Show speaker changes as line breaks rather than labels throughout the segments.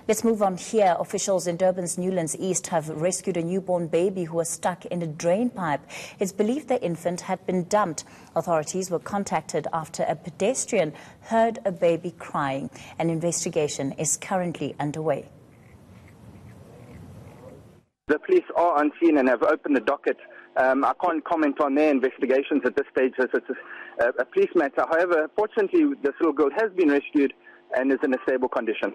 Let's move on here. Officials in Durban's Newlands East have rescued a newborn baby who was stuck in a drain pipe. It's believed the infant had been dumped. Authorities were contacted after a pedestrian heard a baby crying. An investigation is currently underway.
The police are on scene and have opened the docket. I can't comment on their investigations at this stage as it's a police matter. However, fortunately, this little girl has been rescued and is in a stable condition.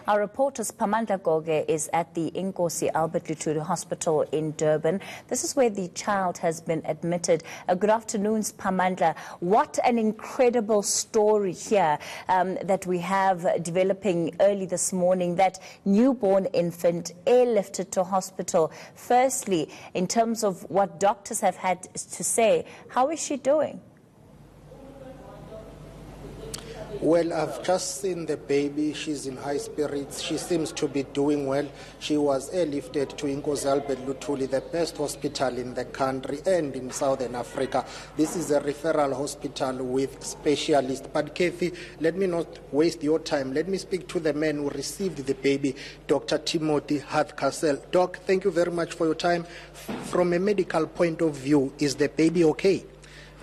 Our reporter Pamandla Goge is at the Inkosi Albert Luthuli Hospital in Durban. This is where the child has been admitted. Good afternoon, Pamandla. What an incredible story here that we have developing early this morning. That newborn infant airlifted to hospital. Firstly, in terms of what doctors have had to say, how is she doing?
Well, I've just seen the baby. She's in high spirits. She seems to be doing well. She was airlifted to Inkosi Albert Luthuli, the best hospital in the country and in Southern Africa. This is a referral hospital with specialists. But Kathy, let me not waste your time. Let me speak to the man who received the baby, Dr. Timothy Hardcastle. Doc, thank you very much for your time. From a medical point of view, is the baby okay?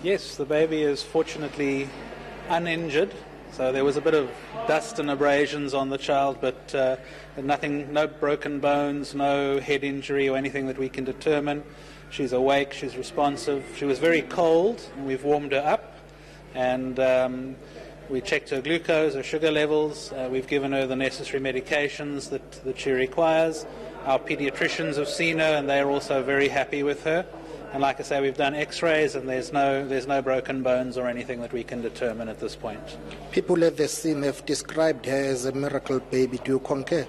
Yes, the baby is fortunately uninjured. So there was a bit of dust and abrasions on the child, but nothing, no broken bones, no head injury or anything that we can determine. She's awake, she's responsive. She was very cold, and we've warmed her up, and we checked her glucose, her sugar levels. We've given her the necessary medications that she requires. Our pediatricians have seen her, and they're also very happy with her. And like I say, we've done x-rays and there's no broken bones or anything that we can determine at this point.
People at the scene have described her as a miracle baby. Do you concur?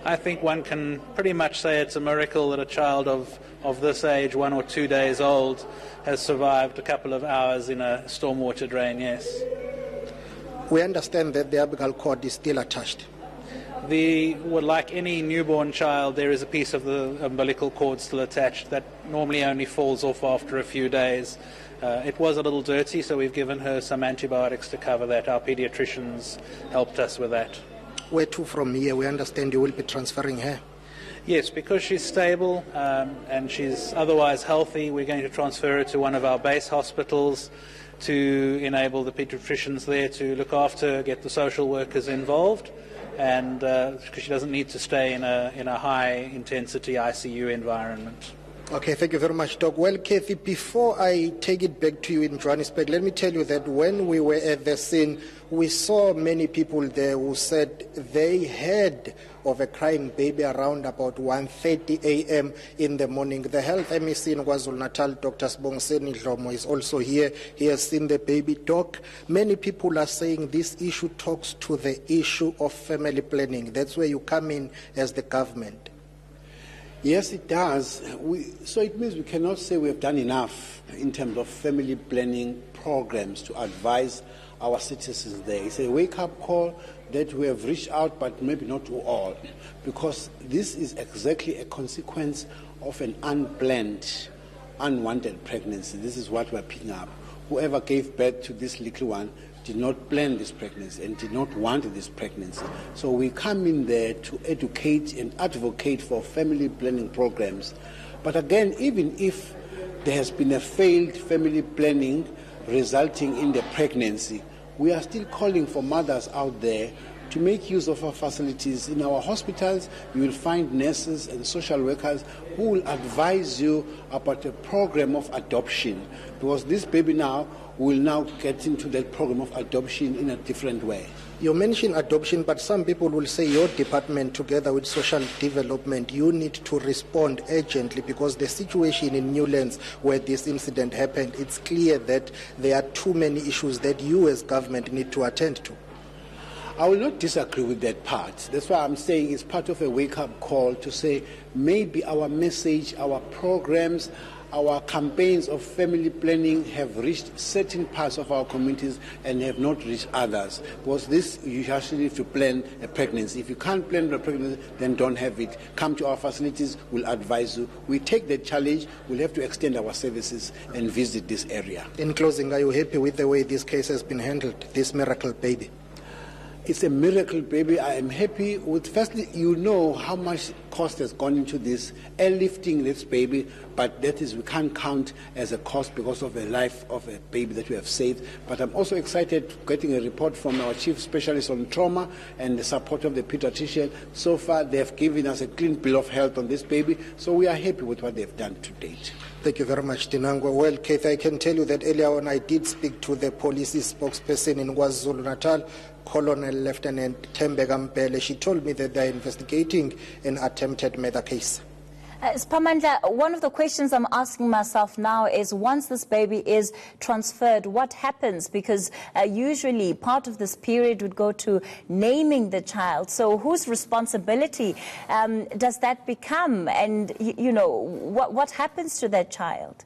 I think one can pretty much say it's a miracle that a child of this age, 1 or 2 days old, has survived a couple of hours in a stormwater drain, yes.
We understand that the umbilical cord is still attached.
Like any newborn child, there is a piece of the umbilical cord still attached that normally only falls off after a few days. It was a little dirty, so we've given her some antibiotics to cover that. Our pediatricians helped us with that.
Where to from here? We understand you will be transferring her.
Yes, because she's stable and she's otherwise healthy, we're going to transfer her to one of our base hospitals to enable the pediatricians there to look after her, get the social workers involved, and because she doesn't need to stay in a high-intensity ICU environment.
Okay, thank you very much, Doc. Well, Kathy, before I take it back to you in Johannesburg, let me tell you that when we were at the scene, we saw many people there who said they heard of a crying baby around about 1:30 a.m. in the morning. The health MEC in KwaZulu-Natal, Dr. Sibongiseni Dlomo, is also here. He has seen the baby. Doc, many people are saying this issue talks to the issue of family planning. That's where you come in as the government.
Yes, it does. So it means we cannot say we have done enough in terms of family planning programs to advise our citizens there. It's a wake-up call that we have reached out, but maybe not to all, because this is exactly a consequence of an unplanned, unwanted pregnancy. This is what we're picking up. Whoever gave birth to this little one did not plan this pregnancy and did not want this pregnancy. So we come in there to educate and advocate for family planning programs. But again, even if there has been a failed family planning resulting in the pregnancy, we are still calling for mothers out there to make use of our facilities. In our hospitals, you will find nurses and social workers who will advise you about a program of adoption, because this baby now will now get into that program of adoption in a different way.
You mentioned adoption, but some people will say your department, together with social development, you need to respond urgently, because the situation in Newlands where this incident happened, it's clear that there are too many issues that you as government need to attend to.
I will not disagree with that part. That's why I'm saying it's part of a wake-up call to say maybe our message, our programs, our campaigns of family planning have reached certain parts of our communities and have not reached others. Because this, you actually need to plan a pregnancy. If you can't plan a pregnancy, then don't have it. Come to our facilities, we'll advise you. We take the challenge, we'll have to extend our services and visit this area.
In closing, are you happy with the way this case has been handled, this miracle baby?
It's a miracle, baby. I am happy with, firstly, you know how much cost has gone into this, airlifting this baby, but that is, we can't count as a cost because of the life of a baby that we have saved. But I'm also excited getting a report from our chief specialist on trauma and the support of the pediatrician. So far, they have given us a clean bill of health on this baby, so we are happy with what they've done to date.
Thank you very much, Dinangwa. Well, Keith, I can tell you that earlier on I did speak to the police spokesperson in KwaZulu-Natal, Colonel Lieutenant Thembeka Mpele. She told me that they are investigating an attempted murder case.
Pamandla, one of the questions I'm asking myself now is, once this baby is transferred, what happens? Because usually part of this period would go to naming the child. So whose responsibility does that become? And, you know, what happens to that child?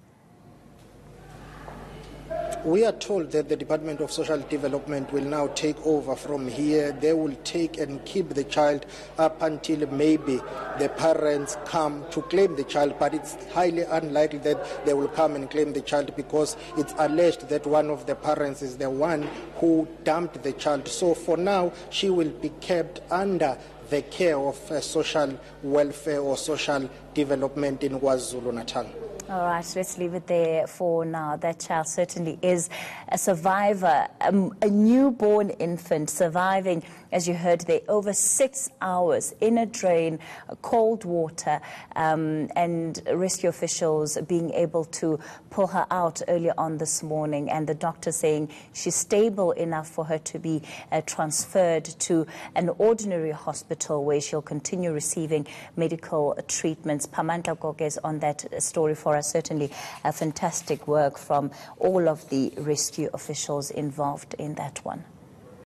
We are told that the Department of Social Development will now take over from here. They will take and keep the child up until maybe the parents come to claim the child, but it's highly unlikely that they will come and claim the child because it's alleged that one of the parents is the one who dumped the child. So for now, she will be kept under the care of social welfare or social development in KwaZulu-Natal.
All right, let's leave it there for now. That child certainly is a survivor, a newborn infant surviving, as you heard there, over 6 hours in a drain, cold water, and rescue officials being able to pull her out earlier on this morning, and the doctor saying she's stable enough for her to be transferred to an ordinary hospital where she'll continue receiving medical treatments. Pamandla Goge is on that story for us. Certainly a fantastic work from all of the rescue officials involved in that one.